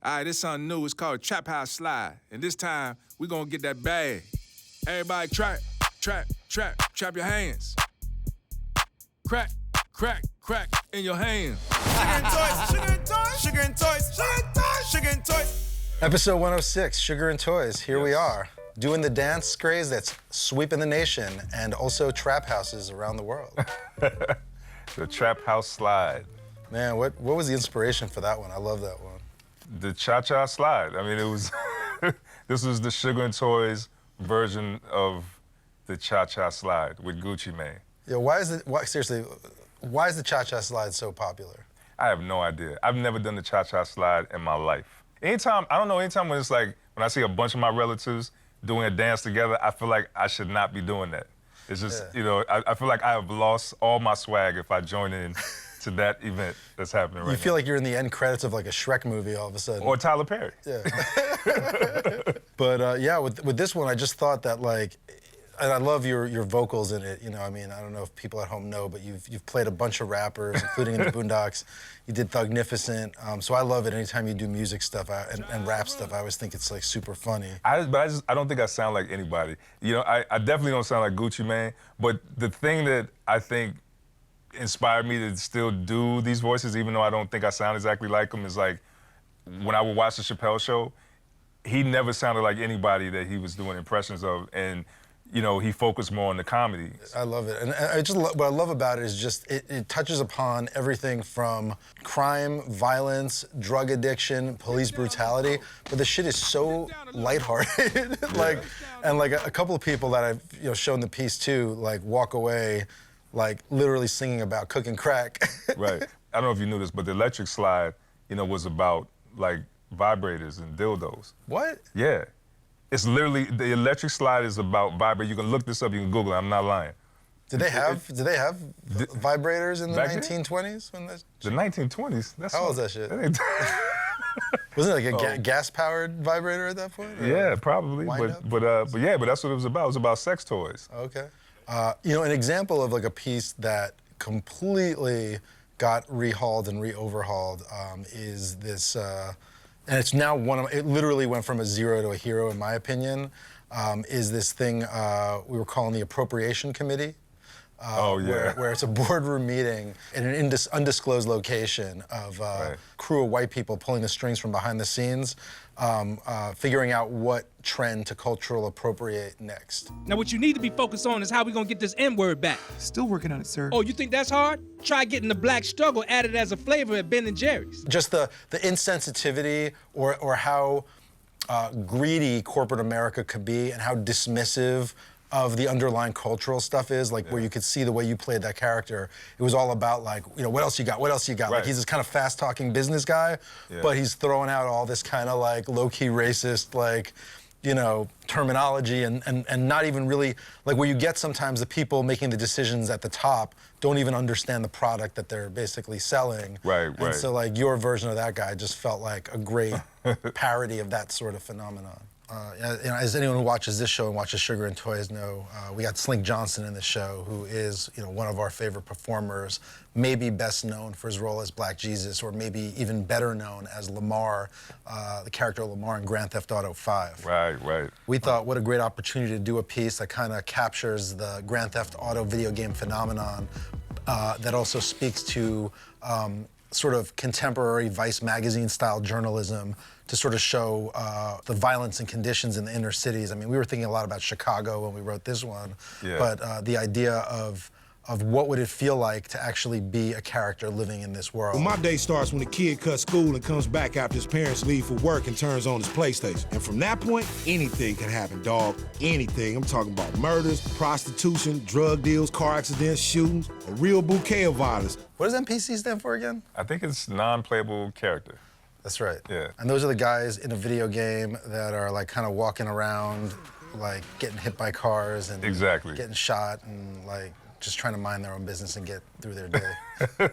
All right, this something new. It's called Trap House Slide. And this time, we gonna get that bag. Everybody trap your hands. Crack in your hands. Sugar and toys. Episode 106, Sugar and Toys. Here we are, doing the dance craze that's sweeping the nation and also trap houses around the world. The Trap House Slide. Man, what was the inspiration for that one? I love that one. The Cha-Cha Slide. I mean, it was, this was the Sugar and Toys version of the Cha-Cha Slide with Gucci Mane. Yeah, why is the Cha-Cha Slide so popular? I have no idea. I've never done the Cha-Cha Slide in my life. Anytime when it's like, when I see a bunch of my relatives doing a dance together, I feel like I should not be doing that. It's just, I feel like I have lost all my swag if I join in to that event that's happening right now. You feel like you're in the end credits of like a Shrek movie all of a sudden. Or Tyler Perry. Yeah. But yeah, with this one, I just thought that like, and I love your vocals in it. You know, I mean, I don't know if people at home know, but you've played a bunch of rappers, including in the Boondocks. You did Thugnificent. So I love it anytime you do music stuff and rap stuff. I always think it's like super funny. I don't think I sound like anybody. You know, I definitely don't sound like Gucci Mane. But the thing that I think inspired me to still do these voices, even though I don't think I sound exactly like him, is like when I would watch the Chappelle Show, he never sounded like anybody that he was doing impressions of, and you know, he focused more on the comedy. I love it, and what I love about it is just it touches upon everything from crime, violence, drug addiction, police brutality, but the shit is so lighthearted. And a couple of people that I've shown the piece to, like, walk away, like literally singing about cooking crack. Right. I don't know if you knew this, but the Electric Slide, was about like vibrators and dildos. What? Yeah. It's literally, the Electric Slide is about vibrators. You can look this up, you can Google it, I'm not lying. Did they have vibrators in the 1920s? The 1920s? How old is that shit? Wasn't it like a gas-powered vibrator at that point? Yeah, probably. But that's what it was about. It was about sex toys. Okay. An example of like a piece that completely got rehauled and re-overhauled is this, and it's now it literally went from a zero to a hero in my opinion, is this thing we were calling the Appropriation Committee. Where it's a boardroom meeting in an undisclosed location of crew of white people pulling the strings from behind the scenes, figuring out what trend to cultural appropriate next. Now what you need to be focused on is how we gonna get this N-word back. Still working on it, sir. Oh, you think that's hard? Try getting the black struggle added as a flavor at Ben & Jerry's. Just the insensitivity or how greedy corporate America could be and how dismissive of the underlying cultural stuff is, like where you could see the way you played that character. It was all about like, what else you got? What else you got? Right. Like he's this kind of fast-talking business guy, but he's throwing out all this kind of like low-key racist, like, terminology and not even really, like where you get sometimes the people making the decisions at the top don't even understand the product that they're basically selling. Right. And so like your version of that guy just felt like a great parody of that sort of phenomenon. As anyone who watches this show and watches Sugar and Toys know, we got Slink Johnson in the show, who is, one of our favorite performers, maybe best known for his role as Black Jesus, or maybe even better known as Lamar, the character of Lamar in Grand Theft Auto 5. Right. We thought, what a great opportunity to do a piece that kind of captures the Grand Theft Auto video game phenomenon, that also speaks to sort of contemporary Vice magazine-style journalism to sort of show the violence and conditions in the inner cities. I mean, we were thinking a lot about Chicago when we wrote this one, but the idea of what would it feel like to actually be a character living in this world. Well, my day starts when the kid cuts school and comes back after his parents leave for work and turns on his PlayStation. And from that point, anything can happen, dog. Anything. I'm talking about murders, prostitution, drug deals, car accidents, shootings, a real bouquet of violence. What does NPC stand for again? I think it's non-playable character. That's right. Yeah. And those are the guys in a video game that are like kind of walking around, like getting hit by cars and getting shot and like just trying to mind their own business and get through their day.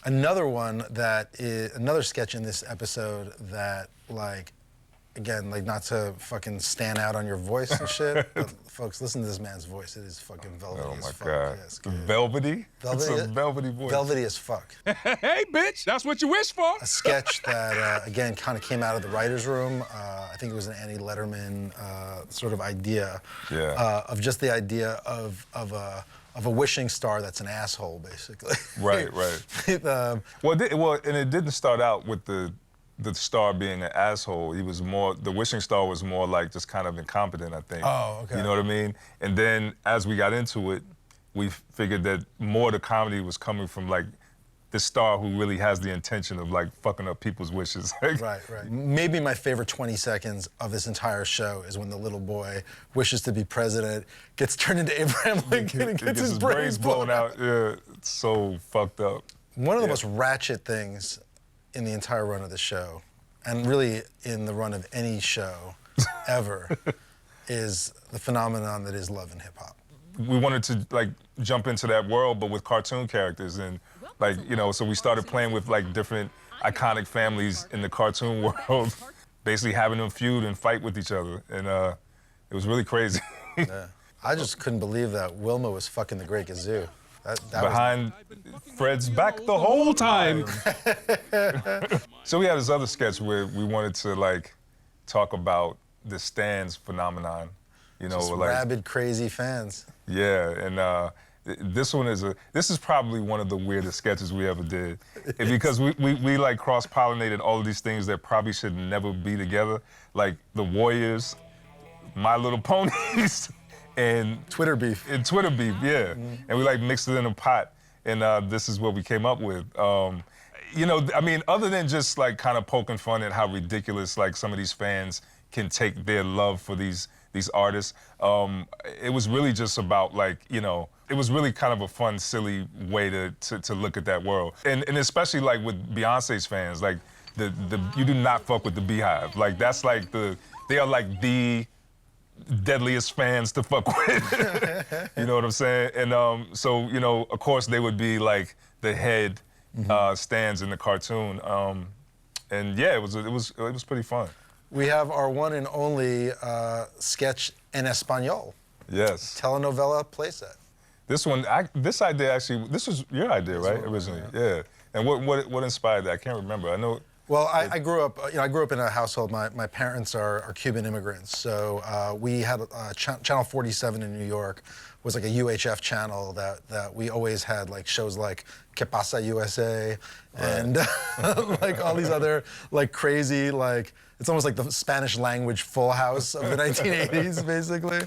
Another sketch in this episode that like again, like not to fucking stand out on your voice and shit, but folks, listen to this man's voice. It is fucking velvety Oh as my fuck. God. Yeah, it's good. Velvety? It's a Velvety- velvety voice. Velvety as fuck. Hey, bitch, that's what you wish for. A sketch that, again, kind of came out of the writer's room. I think it was an Annie Letterman sort of idea of just the idea of a wishing star that's an asshole, basically. Right. And it didn't start out with the star being an asshole. He was more, the wishing star was more like just kind of incompetent, I think. Oh, okay. You know what I mean? And then as we got into it, we figured that more of the comedy was coming from like the star who really has the intention of like fucking up people's wishes. Right. Maybe my favorite 20 seconds of this entire show is when the little boy wishes to be president, gets turned into Abraham Lincoln, and gets his brains blown out. Yeah, it's so fucked up. One of the most ratchet things in the entire run of the show, and really in the run of any show ever, is the phenomenon that is love and hip hop. We wanted to like jump into that world, but with cartoon characters, and like, you know, so we started playing with like different iconic families in the cartoon world, basically having them feud and fight with each other, and it was really crazy. Yeah. I just couldn't believe that Wilma was fucking the Great Gazoo. That Behind Fred's back the whole time. So we had this other sketch where we wanted to like talk about the Stans phenomenon, you know, just like rabid, crazy fans. Yeah, and this is probably one of the weirdest sketches we ever did, because we like cross-pollinated all of these things that probably should never be together, like the Warriors, My Little Ponies, and Twitter beef. And Twitter beef, yeah. And we like mixed it in a pot, and this is what we came up with. You know, I mean, other than just like kind of poking fun at how ridiculous like some of these fans can take their love for these artists, it was really just about like, you know, it was really kind of a fun, silly way to look at that world. And especially like with Beyonce's fans, like you do not fuck with the Beehive. Like that's like they are like the deadliest fans to fuck with. You know what I'm saying? And so, you know, of course they would be like the head stands in the cartoon. And yeah, it was pretty fun. We have our one and only sketch en español. Yes. Telenovela playset. This idea actually, this was your idea, right? Originally, yeah. And what inspired that? I can't remember. I know. Well, I grew up. You know, I grew up in a household. My parents are Cuban immigrants, so we had Channel 47 in New York was like a UHF channel that we always had like shows like Que Pasa USA and like all these other like crazy like it's almost like the Spanish language Full House of the 1980s basically.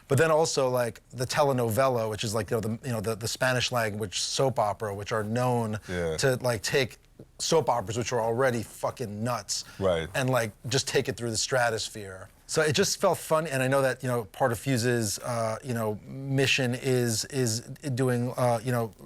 But then also like the telenovela, which is like the Spanish language soap opera, which are known to like take soap operas which are already fucking nuts, right, and like just take it through the stratosphere. So it just felt fun, and I know that part of Fuse's mission is doing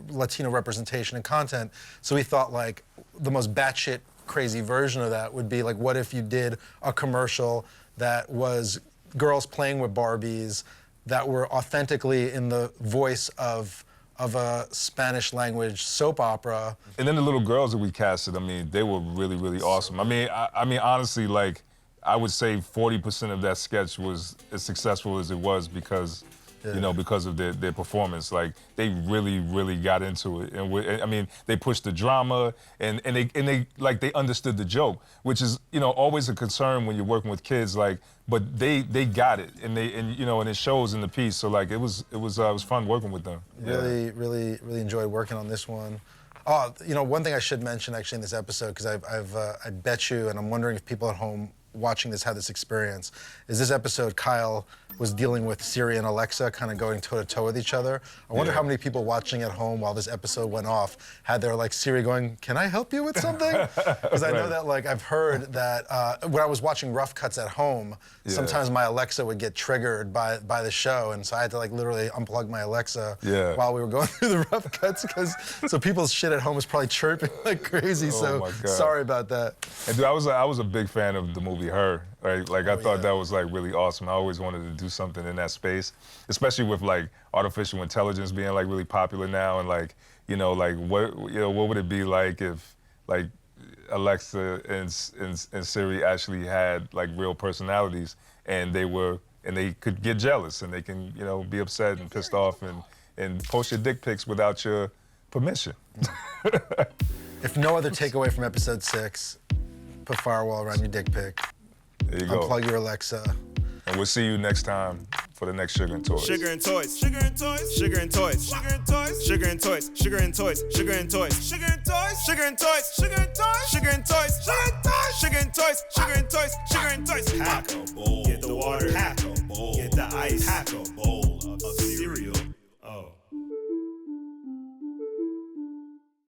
Latino representation and content. So we thought like the most batshit crazy version of that would be like, what if you did a commercial that was girls playing with Barbies that were authentically in the voice of a Spanish language soap opera. And then the little girls that we casted, I mean, they were really, really awesome. I mean, honestly, like, I would say 40% of that sketch was as successful as it was because, because of their performance. Like, they really, really got into it. And they pushed the drama and they understood the joke, which is, always a concern when you're working with kids, like, but they got it and it shows in the piece. So like, it was fun working with them. Really, really, really enjoyed working on this one. Oh, one thing I should mention actually in this episode, because I bet you, and I'm wondering if people at home watching this had this experience, is this episode Kyle was dealing with Siri and Alexa kind of going toe-to-toe with each other. I wonder how many people watching at home while this episode went off had their like Siri going, "Can I help you with something?" Because I know that like I've heard that when I was watching Rough Cuts at home, sometimes my Alexa would get triggered by the show, and so I had to like literally unplug my Alexa while we were going through the Rough Cuts, so people's shit at home was probably chirping like crazy. So sorry about that. And dude, I was a big fan of the movie Her. Right? Like I thought that was like really awesome. I always wanted to do something in that space, especially with like artificial intelligence being like really popular now, and like what would it be like if like Alexa and Siri actually had like real personalities, and they could get jealous, and they can, you know, be upset and pissed off and post your dick pics without your permission. If no other takeaway from episode 6, put firewall around your dick pic. There you go. Unplug your Alexa. And we'll see you next time for the next Sugar and Toys. Sugar and toys. Sugar and toys. Sugar and toys. Sugar and toys. Sugar and toys. Sugar and toys. Sugar and toys. Sugar and toys. Sugar and toys. Sugar and toys. Sugar and toys. Sugar and toys. Sugar and toys. Sugar and toys. Sugar and toys. Pack a bowl. Get the water. Pack a